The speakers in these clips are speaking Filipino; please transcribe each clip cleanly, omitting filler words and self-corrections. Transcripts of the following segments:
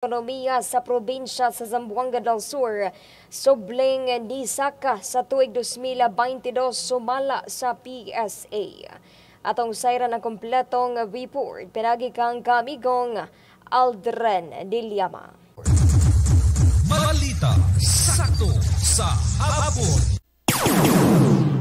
Ekonomiya sa probinsya sa Zamboanga del Sur, subling ni Saka sa tuig 2022 sumala sa PSA. Atong sayran ang kompletong report, pinagi kang kamigong Aldren Dilyama. Balita sakto sa hapon.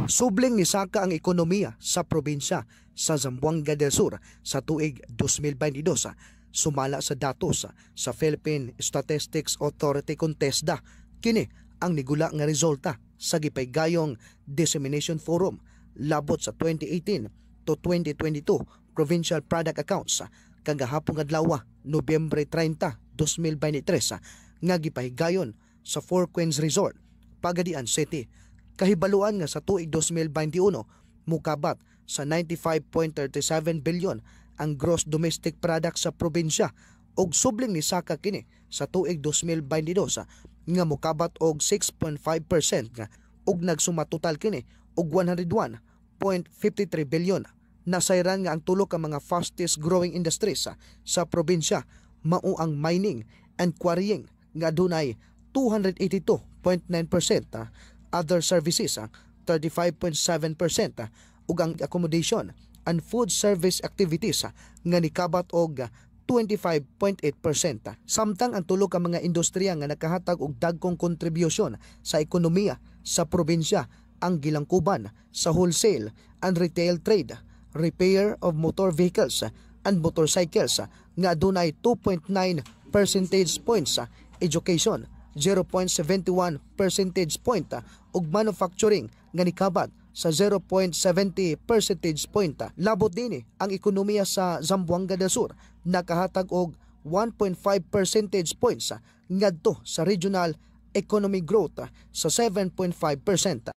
Subling ni Saka ang ekonomiya sa probinsya sa Zamboanga del Sur sa tuig 2022. Sumala sa datos sa Philippine Statistics Authority Contesda. Kini ang nigula nga resulta sa gipaygayong Dissemination Forum labot sa 2018 to 2022 Provincial Product Accounts kagahapon adlaw Nobyembre 30, 2023 nga gipahigayon sa Four Queens Resort, Pagadian City. Kahibaluan nga sa tuig 2021 mukabat sa 95.37 bilyon ang gross domestic product sa probinsya, og subling ni Saka kini sa tuig 2022 nga mukabat og 6.5% nga og nagsuma total kini og 101.53 bilyon. Nasayran nga ang tulo ka mga fastest growing industries sa probinsya mao ang mining and quarrying nga dunay 282.9%, other services 35.7% ug ang accommodation and food service activities nga nikabat og 25.8%. Samtang ang tulo ka mga industriya nga nakahatag og dagkong kontribusyon sa ekonomiya sa probinsya ang gilangkuban sa wholesale and retail trade, repair of motor vehicles and motorcycles nga adunay 2.9 percentage points, education 0.71 percentage point ug manufacturing nga nikabat sa 0.70 percentage point. Labot din ang ekonomiya sa Zamboanga del Sur nakahatag og 1.5 percentage points ngadto sa regional economic growth sa 7.5%.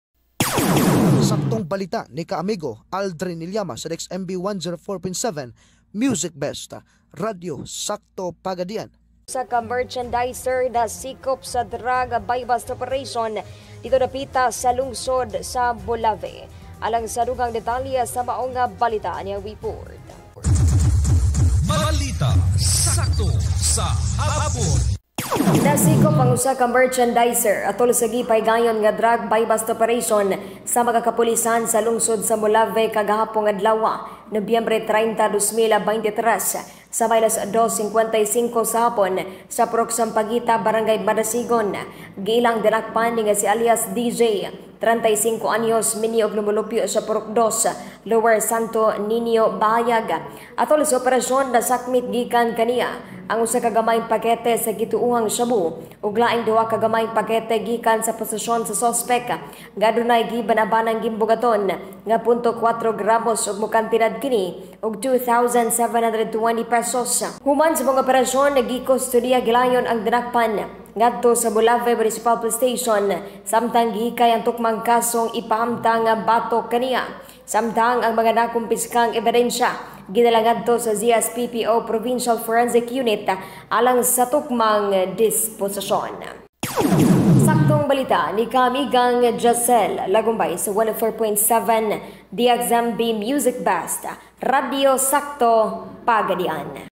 Saktong balita ni kaamigo Aldrin Dilyama sa XMB 104.7 Music Best Radio Sakto Pagadian. Sa ka-merchandiser na sikop sa drug buy-bust operation dito napita sa lungsod sa Bolave. Alang sa dugang detalye sa maong balita niyang report. Balita sakto sa hapon. Nasikop ang usa ka merchandiser atol sa gipaygayon nga drug buy-bust operation sa mga kapulisan sa lungsod sa Bolave kagahapon adlaw Nobyembre 30, 2023 sa alas 2:55 sa hapon sa Proksampagita, Barangay Madasigon. Gilang dinakpan nga si alias DJ, 35 anyos, mini og lumulupyo sa Purok 2, Lower Santo Niño, Bahayag. Atol sa operasyon nasakmit gikan kaniya ang usa ka gamayng pakete sa gituuhang shabu ug laing duha ka gamayng pakete gikan sa posisyon sa sospek nga adunay gibanabanang gimbugaton nga 0.4 gramos ug mukantidad kini og 2,720 pesos. Human sa mga operasyon nagikustodiya gilayon ang dinakpan ngadto sa Bolave Municipal Police Station samtang gihikay ang tukmang kasong ipahamtang batok kaniya. Samtang ang mga nakumpiskang ebidensya gidala ngadto sa ZSPPO Provincial Forensic Unit alang sa tukmang disposisyon. Saktong balita ni kamigang Giselle Lagumbay sa 104.7 DXMB Music Best Radio Sakto Pagadian.